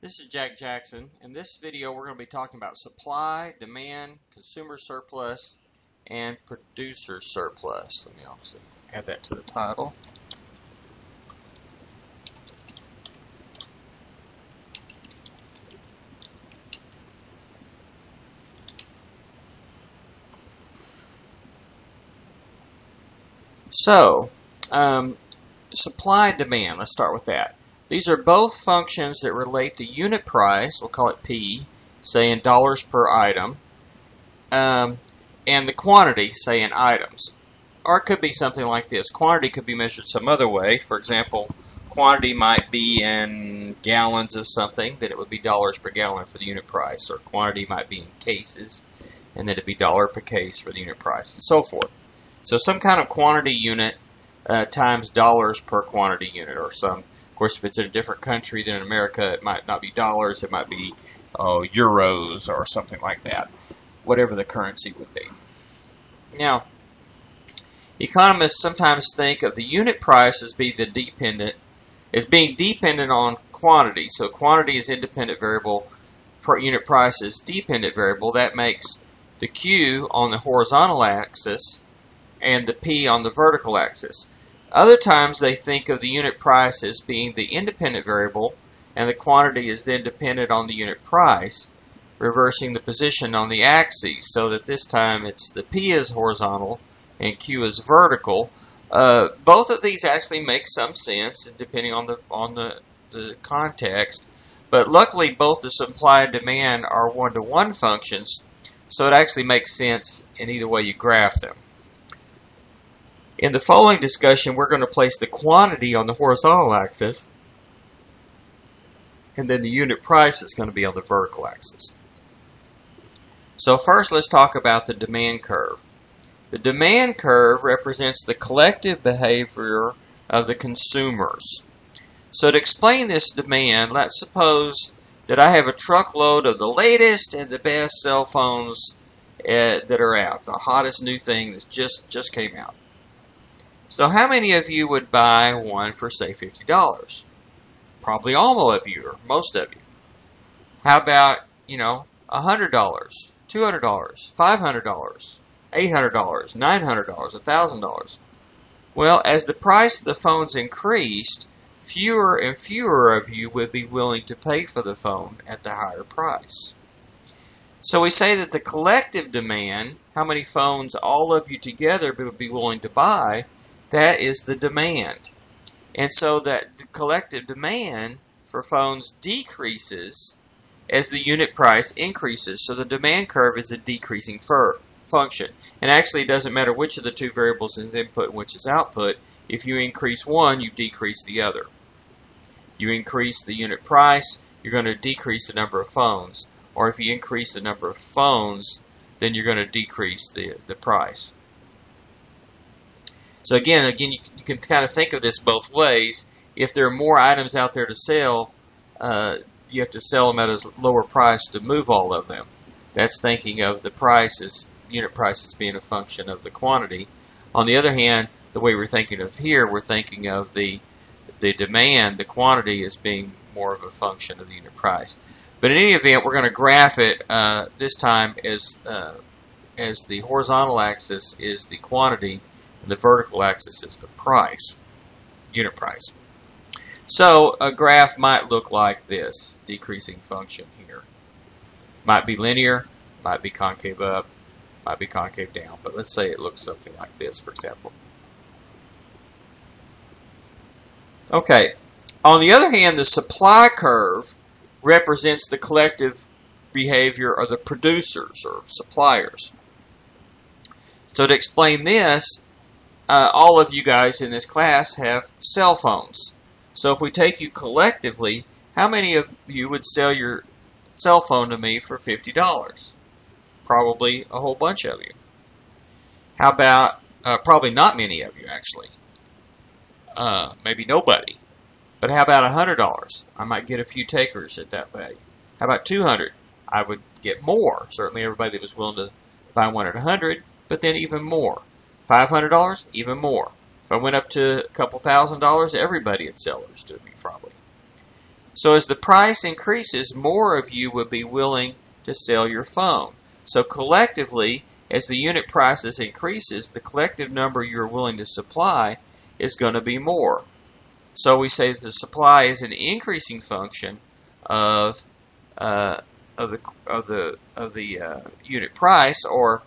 This is Jack Jackson. In this video, we're going to be talking about supply, demand, consumer surplus, and producer surplus. Let me also add that to the title. So, supply and demand, let's start with that. These are both functions that relate the unit price, we'll call it P, say in dollars per item, and the quantity, say in items. Or it could be something like this. Quantity could be measured some other way. For example, quantity might be in gallons of something, then it would be dollars per gallon for the unit price. Or quantity might be in cases, and then it'd be dollar per case for the unit price, and so forth. So some kind of quantity unit times dollars per quantity unit, or some. Of course, if it's in a different country than in America, it might not be dollars. It might be euros or something like that. Whatever the currency would be. Now, economists sometimes think of the unit price as being dependent on quantity. So quantity is independent variable, unit price is dependent variable. That makes the Q on the horizontal axis and the P on the vertical axis. Other times they think of the unit price as being the independent variable, and the quantity is then dependent on the unit price, reversing the position on the axes, so that this time it's the P is horizontal and Q is vertical. Both of these actually make some sense depending on the context, but luckily both the supply and demand are one-to-one functions, so it actually makes sense in either way you graph them. In the following discussion, we're going to place the quantity on the horizontal axis, and then the unit price is going to be on the vertical axis. So first, let's talk about the demand curve. The demand curve represents the collective behavior of the consumers. So to explain this demand, let's suppose that I have a truckload of the latest and the best cell phones that are out, the hottest new thing that just came out. So how many of you would buy one for, say, $50? Probably all of you, or most of you. How about, $100, $200, $500, $800, $900, $1,000? Well, as the price of the phones increased, fewer and fewer of you would be willing to pay for the phone at the higher price. So we say that the collective demand, how many phones all of you together would be willing to buy, that is the demand. And so that the collective demand for phones decreases as the unit price increases. So the demand curve is a decreasing function. And actually it doesn't matter which of the two variables is input and which is output. If you increase one, you decrease the other. You increase the unit price, you're going to decrease the number of phones. Or if you increase the number of phones, then you're going to decrease the price. So again, you can kind of think of this both ways. If there are more items out there to sell, you have to sell them at a lower price to move all of them. That's thinking of the price as unit price as being a function of the quantity. On the other hand, the way we're thinking of here, we're thinking of the demand, the quantity, as being more of a function of the unit price. But in any event, we're going to graph it this time as the horizontal axis is the quantity, and the vertical axis is the price, unit price. So a graph might look like this, decreasing function here. Might be linear, might be concave up, might be concave down, but let's say it looks something like this, for example. Okay, on the other hand, the supply curve represents the collective behavior of the producers or suppliers. So to explain this, all of you guys in this class have cell phones. So if we take you collectively, how many of you would sell your cell phone to me for $50? Probably a whole bunch of you. How about, probably not many of you actually. Maybe nobody. But how about $100? I might get a few takers at that value. How about $200? I would get more. Certainly everybody that was willing to buy one at $100, but then even more. $500, even more. If I went up to a couple $1,000s, everybody would sell those to me probably. So as the price increases, more of you would be willing to sell your phone. So collectively, as the unit prices increases, the collective number you're willing to supply is going to be more. So we say that the supply is an increasing function of the unit price, or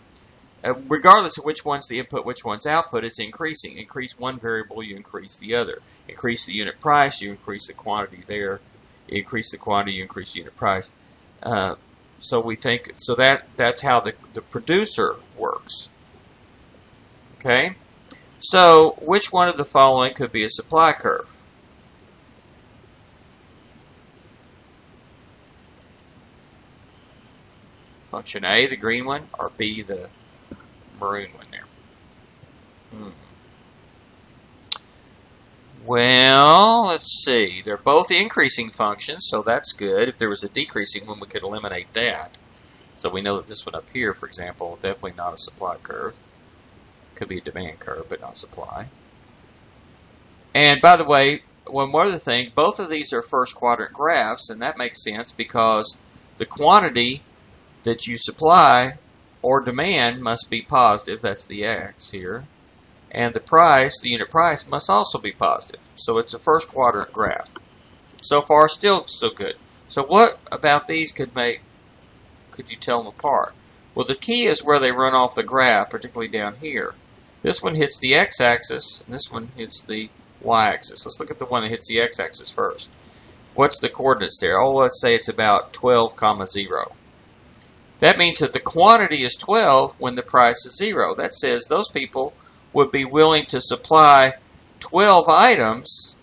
regardless of which one's the input, which one's output, it's increasing. Increase one variable, you increase the other. Increase the unit price, you increase the quantity there. You increase the quantity, you increase the unit price. So we think, so that's how the producer works. Okay? So which one of the following could be a supply curve? Function A, the green one, or B, the maroon one there? Well, let's see. They're both increasing functions, so that's good. If there was a decreasing one, we could eliminate that. So we know that this one up here, for example, definitely not a supply curve. Could be a demand curve, but not supply. And by the way, one more other thing, both of these are first quadrant graphs, and that makes sense because the quantity that you supply or demand must be positive. That's the X here. And the price, the unit price, must also be positive. So it's a first quadrant graph. So far, still so good. So what about these could you tell them apart? Well, the key is where they run off the graph, particularly down here. This one hits the x-axis, and this one hits the y-axis. Let's look at the one that hits the x-axis first. What's the coordinates there? Oh, let's say it's about 12, 0. That means that the quantity is 12 when the price is 0. That says those people would be willing to supply 12 items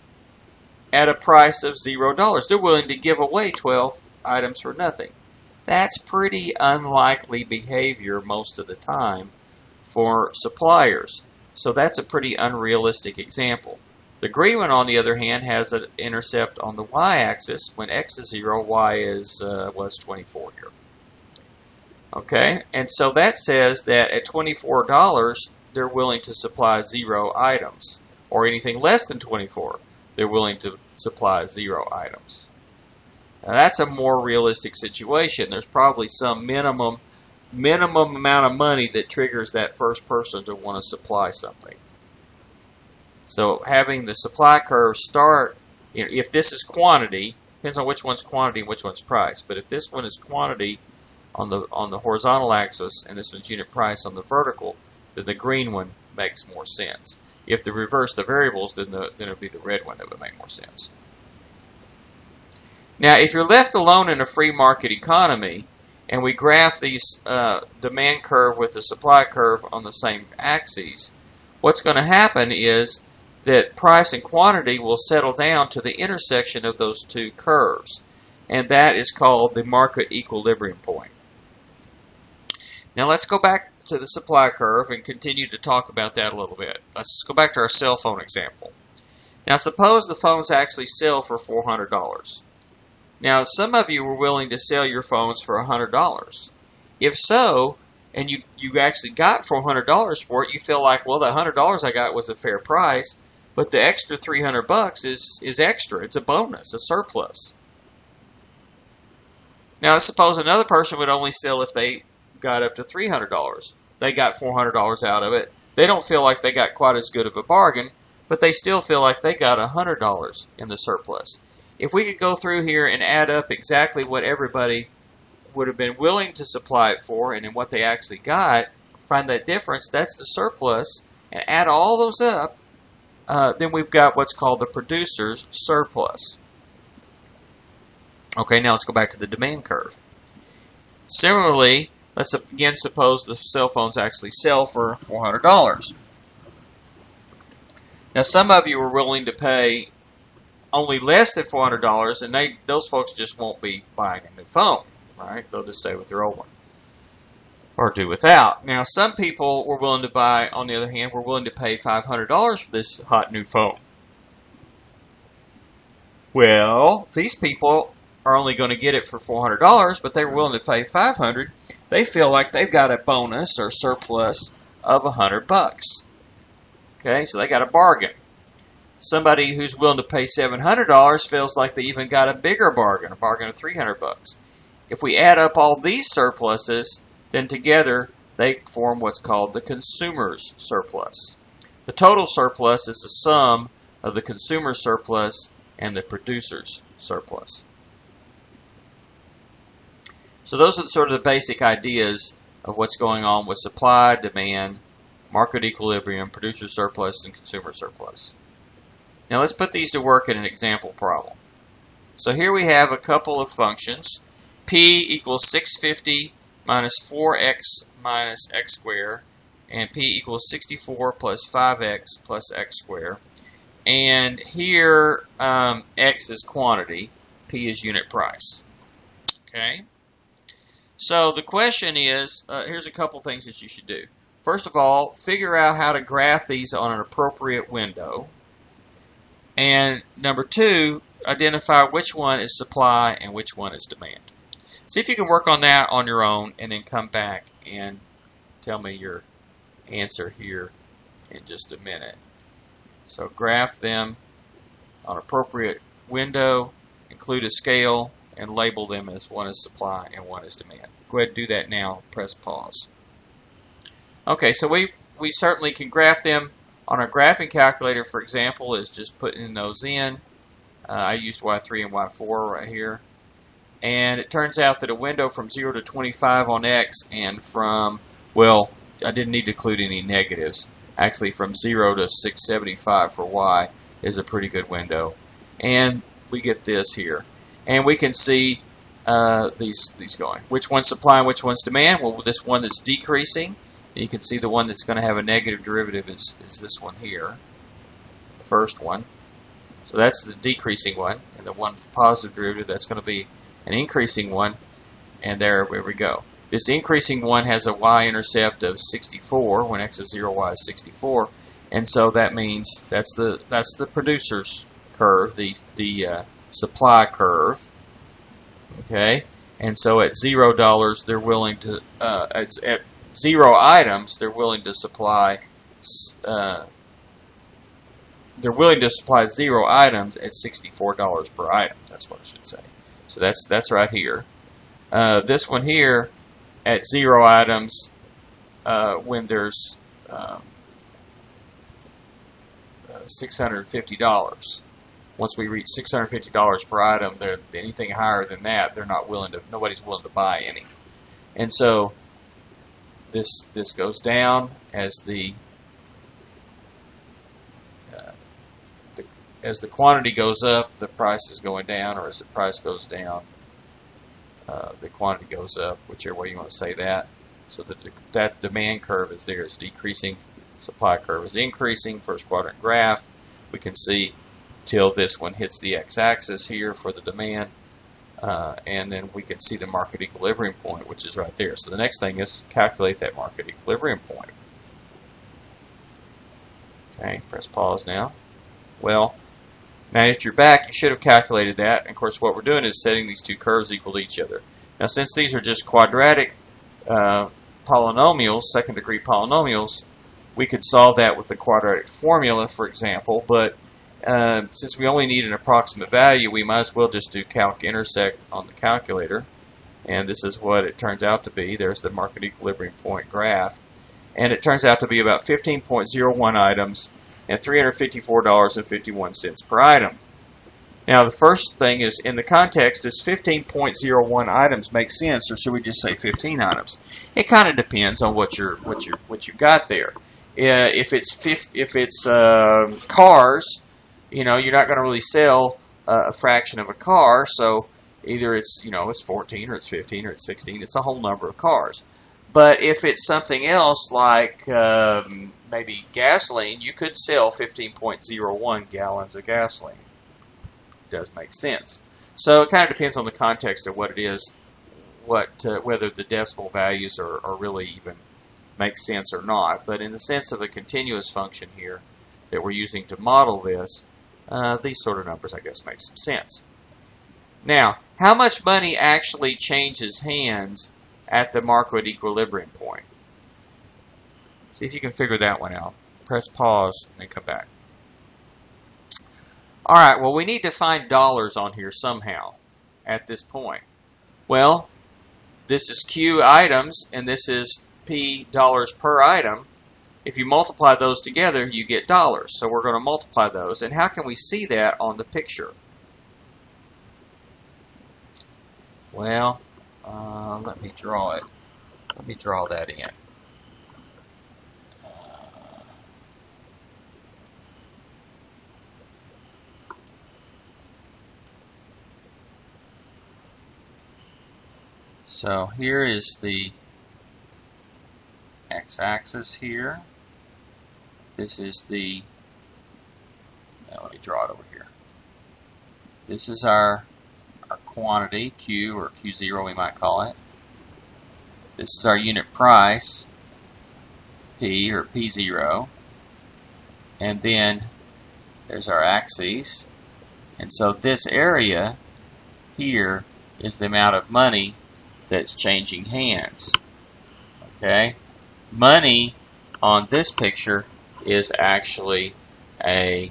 at a price of $0. They're willing to give away 12 items for nothing. That's pretty unlikely behavior most of the time for suppliers. So that's a pretty unrealistic example. The green one, on the other hand, has an intercept on the y-axis. When x is 0, y was 24 here. Okay, and so that says that at $24, they're willing to supply 0 items, or anything less than 24, they're willing to supply 0 items. Now that's a more realistic situation. There's probably some minimum amount of money that triggers that first person to want to supply something. So having the supply curve start, if this is quantity, depends on which one's quantity and which one's price. But if this one is quantity on the horizontal axis and this one's unit price on the vertical, then the green one makes more sense. If they reverse the variables, then it would be the red one that would make more sense. Now, if you're left alone in a free market economy, and we graph these demand curve with the supply curve on the same axes, what's going to happen is that price and quantity will settle down to the intersection of those two curves, and that is called the market equilibrium point. Now let's go back to the supply curve and continue to talk about that a little bit. Let's go back to our cell phone example. Now suppose the phones actually sell for $400. Now some of you were willing to sell your phones for $100. If so, and you actually got $400 for it, you feel like, well, the $100 I got was a fair price, but the extra $300 is extra. It's a bonus, a surplus. Now let's suppose another person would only sell if they got up to $300. They got $400 out of it. They don't feel like they got quite as good of a bargain, but they still feel like they got $100 in the surplus. If we could go through here and add up exactly what everybody would have been willing to supply it for and then what they actually got, find that difference, that's the surplus, and add all those up, then we've got what's called the producer's surplus. Okay, now let's go back to the demand curve. Similarly, let's again suppose the cell phones actually sell for $400. Now some of you are willing to pay only less than $400, and those folks just won't be buying a new phone, right? They'll just stay with their old one or do without. Now some people were willing to buy, on the other hand, were willing to pay $500 for this hot new phone. Well, these people are only going to get it for $400, but they were willing to pay $500. They feel like they've got a bonus or surplus of $100. Okay, so they got a bargain. Somebody who's willing to pay $700 feels like they even got a bigger bargain, a bargain of $300. If we add up all these surpluses, then together they form what's called the consumer's surplus. The total surplus is the sum of the consumer's surplus and the producer's surplus. So those are sort of the basic ideas of what's going on with supply, demand, market equilibrium, producer surplus, and consumer surplus. Now let's put these to work in an example problem. So here we have a couple of functions. P equals 650 minus 4x minus x squared, and P equals 64 plus 5x plus x squared. And here x is quantity, P is unit price. Okay. So the question is, here's a couple things that you should do. First of all, figure out how to graph these on an appropriate window. And number two, identify which one is supply and which one is demand. See if you can work on that on your own and then come back and tell me your answer here in just a minute. So graph them on appropriate window, include a scale, and label them as one is supply and one is demand. Go ahead and do that now. Press pause. Okay, so we certainly can graph them. On our graphing calculator, for example, is just putting those in. I used Y3 and Y4 right here. And it turns out that a window from 0 to 25 on X and from, well, I didn't need to include any negatives. Actually, from 0 to 675 for Y is a pretty good window. And we get this here. And we can see these going. Which one's supply and which one's demand? Well, this one that's decreasing, you can see the one that's going to have a negative derivative is this one here, the first one. So that's the decreasing one. And the one with the positive derivative, that's going to be an increasing one. And there we go. This increasing one has a y-intercept of 64 when x is 0, y is 64. And so that means that's the producer's curve, the supply curve. Okay, and so at $0, they're willing to at 0 items, they're willing to supply 0 items at $64 per item. That's what I should say. So that's right here. This one here at 0 items, when there's $650. Once we reach $650 per item, anything higher than that, nobody's willing to buy any. And so this goes down as the quantity goes up, the price is going down, or as the price goes down, the quantity goes up, whichever way you want to say that. So that demand curve is there, it's decreasing, supply curve is increasing, first quadrant graph. We can see till this one hits the x-axis here for the demand, and then we can see the market equilibrium point, which is right there. So the next thing is calculate that market equilibrium point. Okay, press pause now. Well, now that you're back, you should have calculated that. And of course, what we're doing is setting these two curves equal to each other. Now, since these are just quadratic polynomials, second-degree polynomials, we could solve that with the quadratic formula, for example, but since we only need an approximate value, we might as well just do calc intersect on the calculator. And this is what it turns out to be. There's the market equilibrium point graph. And it turns out to be about 15.01 items and $354.51 per item. Now, the first thing is, in the context, does 15.01 items make sense, or should we just say 15 items? It kind of depends on what you got there. If it's cars, you're not going to really sell a fraction of a car, so either it's 14 or it's 15 or it's 16. It's a whole number of cars. But if it's something else like maybe gasoline, you could sell 15.01 gallons of gasoline. It does make sense. So it kind of depends on the context of what it is, whether the decimal values are really even make sense or not. But in the sense of a continuous function here that we're using to model this, these sort of numbers, I guess, make some sense. Now, how much money actually changes hands at the market equilibrium point? See if you can figure that one out. Press pause and then come back. All right, well, we need to find dollars on here somehow at this point. Well, this is Q items, and this is P dollars per item. If you multiply those together, you get dollars. So we're going to multiply those. And how can we see that on the picture? Well, let me draw it. Let me draw that in. So here is the x-axis here. This is the, let me draw it over here. This is our quantity, Q, or Q0 we might call it. This is our unit price, P, or P0. And then there's our axes. And so this area here is the amount of money that's changing hands. Okay? Money on this picture is actually a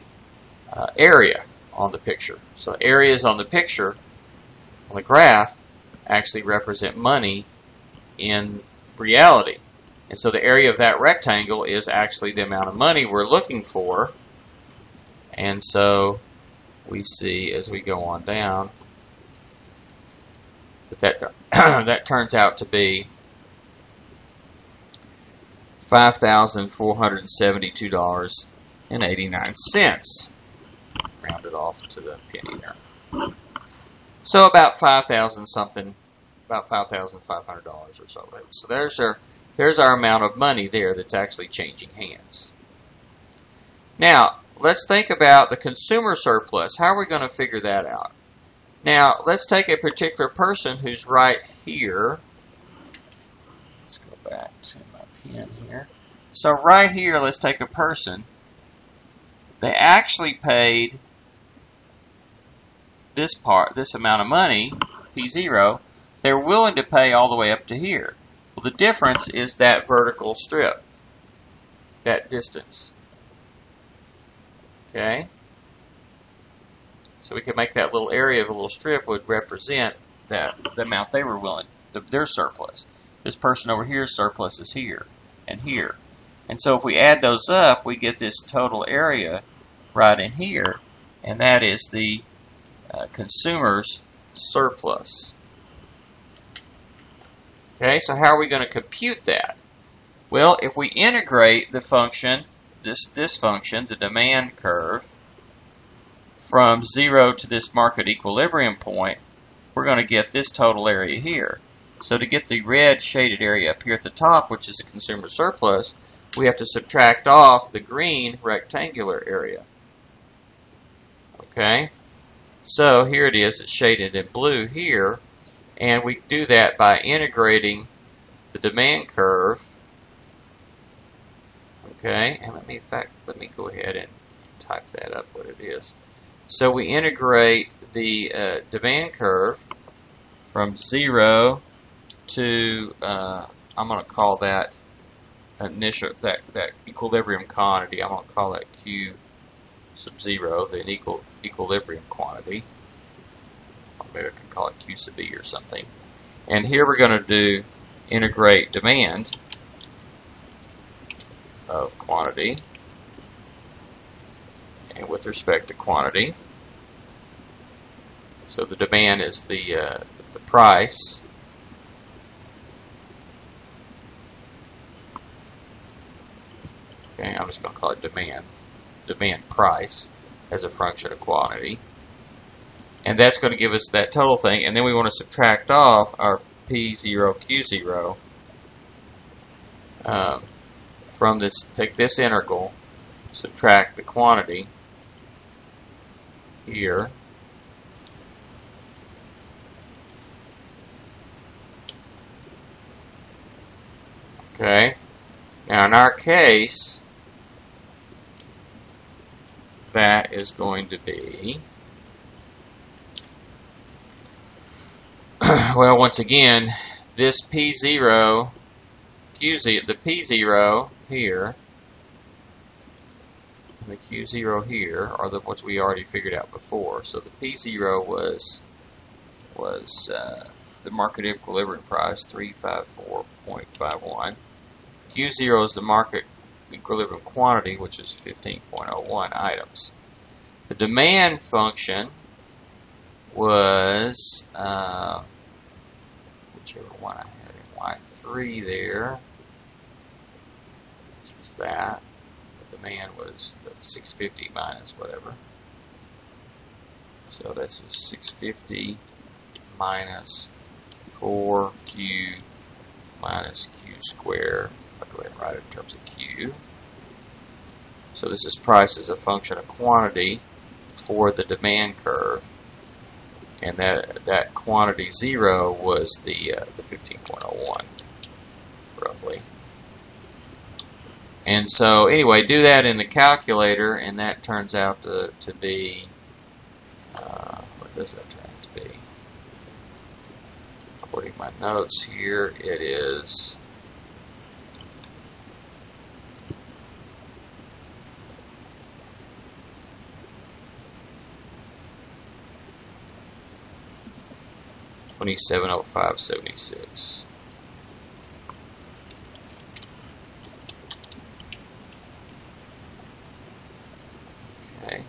area on the picture. So areas on the picture, on the graph, actually represent money in reality. And so the area of that rectangle is actually the amount of money we're looking for. And so we see as we go on down that that turns out to be $5,472.89. Rounded off to the penny there. So about $5,000 something, about $5,500 or so. So there's our amount of money there that's actually changing hands. Now let's think about the consumer surplus. How are we going to figure that out? Now let's take a particular person who's right here. Let's go back to my pen here. So right here, let's take a person. They actually paid this amount of money, P0. They're willing to pay all the way up to here. Well, the difference is that vertical strip, that distance. Okay? So we could make that little area of a little strip would represent the amount they were willing, their surplus. This person over here's surplus is here and here. And so if we add those up, we get this total area right in here, and that is the consumer's surplus. Okay, so how are we going to compute that? Well, if we integrate the function, this function, the demand curve, from 0 to this market equilibrium point, we're going to get this total area here. So to get the red shaded area up here at the top, which is the consumer surplus, we have to subtract off the green rectangular area. Okay? So here it is, it's shaded in blue here, and we do that by integrating the demand curve. Okay, and let me go ahead and type that up what it is. So we integrate the demand curve from 0 to I'm going to call that initial that equilibrium quantity. I'm going to call that Q sub 0, the equilibrium quantity. Or maybe I can call it Q sub E or something. And here we're going to do integrate demand of quantity, and with respect to quantity. So the demand is the price. Okay, I'm just going to call it demand price as a function of quantity. And that's going to give us that total thing. And then we want to subtract off our P0, Q0 from this, take this integral, subtract the quantity here. Okay, now in our case, that is going to be, well, once again, this P0, Q0, the P0 here, the Q0 here are the ones we already figured out before. So the P0 was the market equilibrium price, 354.51. Q0 is the market equilibrium quantity, which is 15.01 items. The demand function was whichever one I had in Y3 there, which was that. The demand was the 650 minus whatever. So this is 650 minus 4Q minus Q squared. If I go ahead and write it in terms of Q. So this is price as a function of quantity for the demand curve. And that quantity 0 was the 15.01, roughly. And so anyway, do that in the calculator, and that turns out to be, what does that turn out to be? According to my notes here, it is 2705.76. Okay.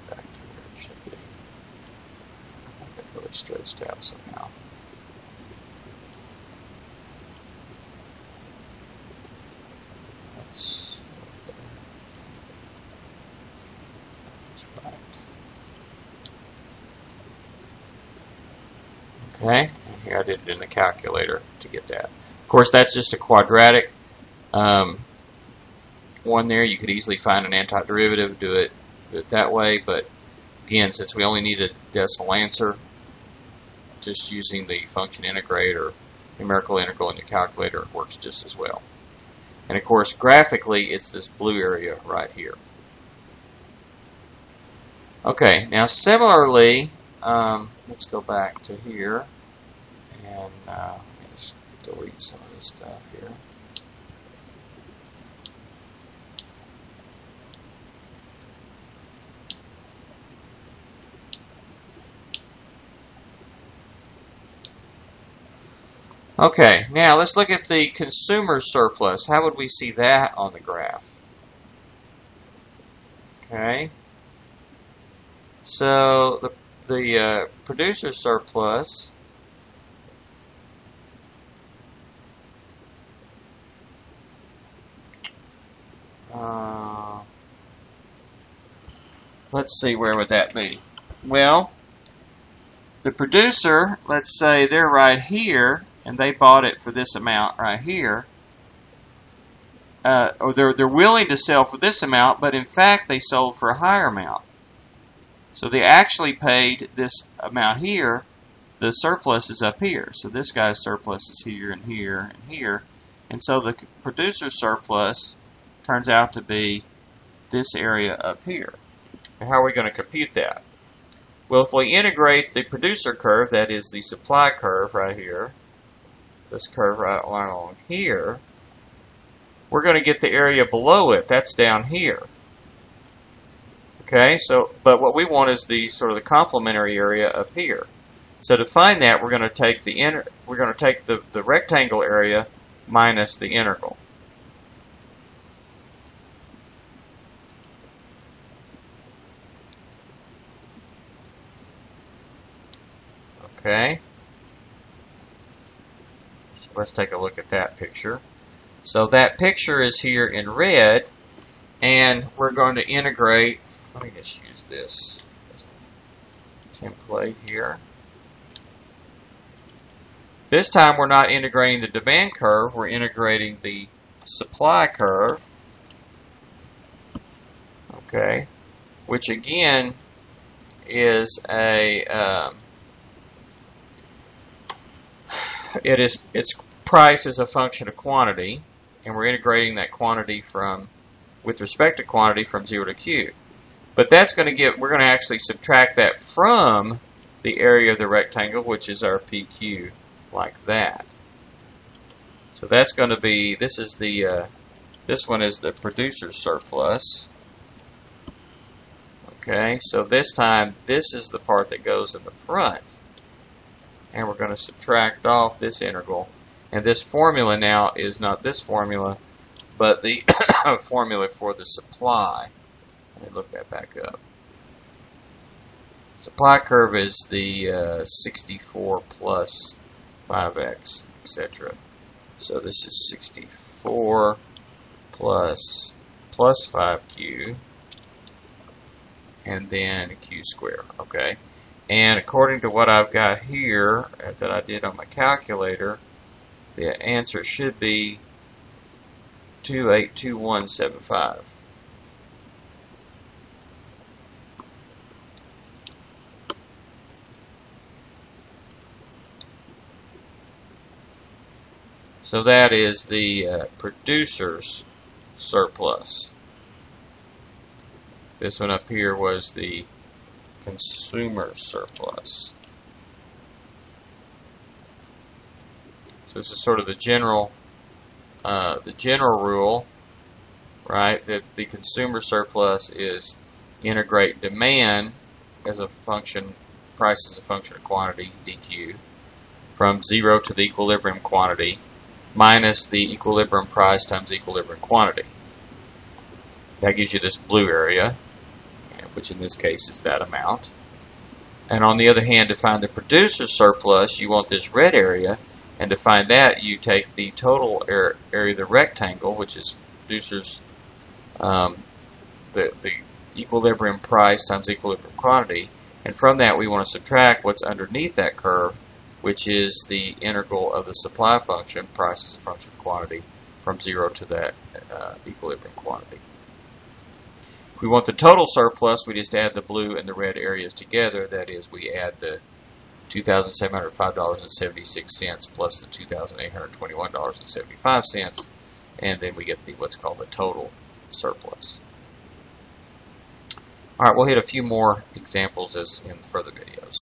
Back to where it should be. I think it really stretched out somehow. That's right. Okay, and here I did it in the calculator to get that. Of course, that's just a quadratic one there. You could easily find an antiderivative, do it that way, but again, since we only need a decimal answer, just using the function integrate or numerical integral in the calculator works just as well. And of course, graphically, it's this blue area right here. Okay, now similarly, let's go back to here, and let me just delete some of this stuff here. Okay, now let's look at the consumer surplus. How would we see that on the graph? Okay, so the producer surplus let's see, where would that be? Well, the producer, let's say they're right here, and they bought it for this amount right here, or they're willing to sell for this amount, but in fact they sold for a higher amount. So they actually paid this amount here. The surplus is up here. So this guy's surplus is here and here and here. And so the producer surplus turns out to be this area up here. And how are we going to compute that? Well, if we integrate the producer curve, that is the supply curve right here, this curve right along here, we're going to get the area below it. That's down here. Okay, so but what we want is the sort of the complementary area up here. So to find that, we're going to take the rectangle area minus the integral. Okay. So let's take a look at that picture. So that picture is here in red, and we're going to integrate. Let me just use this template here. This time we're not integrating the demand curve, we're integrating the supply curve. Okay, which again is it's price as a function of quantity, and we're integrating that quantity with respect to quantity from 0 to Q. But that's going to give, we're going to actually subtract that from the area of the rectangle, which is our PQ, like that. So that's going to be, this is the, this one is the producer's surplus. Okay, so this time, this is the part that goes in the front. And we're going to subtract off this integral. And this formula now is not this formula, but the formula for the supply. Let me look that back up. Supply curve is the 64 plus 5x, etc. So this is 64 plus 5q, and then q squared. Okay, and according to what I've got here that I did on my calculator, the answer should be 282175. So that is the producer's surplus. This one up here was the consumer surplus. So this is sort of the general rule, right? That the consumer surplus is integrate demand as a function, price as a function of quantity, dq, from 0 to the equilibrium quantity minus the equilibrium price times equilibrium quantity. That gives you this blue area, which in this case is that amount. And on the other hand, to find the producer's surplus, you want this red area, and to find that, you take the total area of the rectangle, which is producer's, the equilibrium price times equilibrium quantity, and from that we want to subtract what's underneath that curve, which is the integral of the supply function, price as a function of quantity, from 0 to that equilibrium quantity. If we want the total surplus, we just add the blue and the red areas together. That is, we add the $2,705.76 plus the $2,821.75, and then we get what's called the total surplus. All right, we'll hit a few more examples in further videos.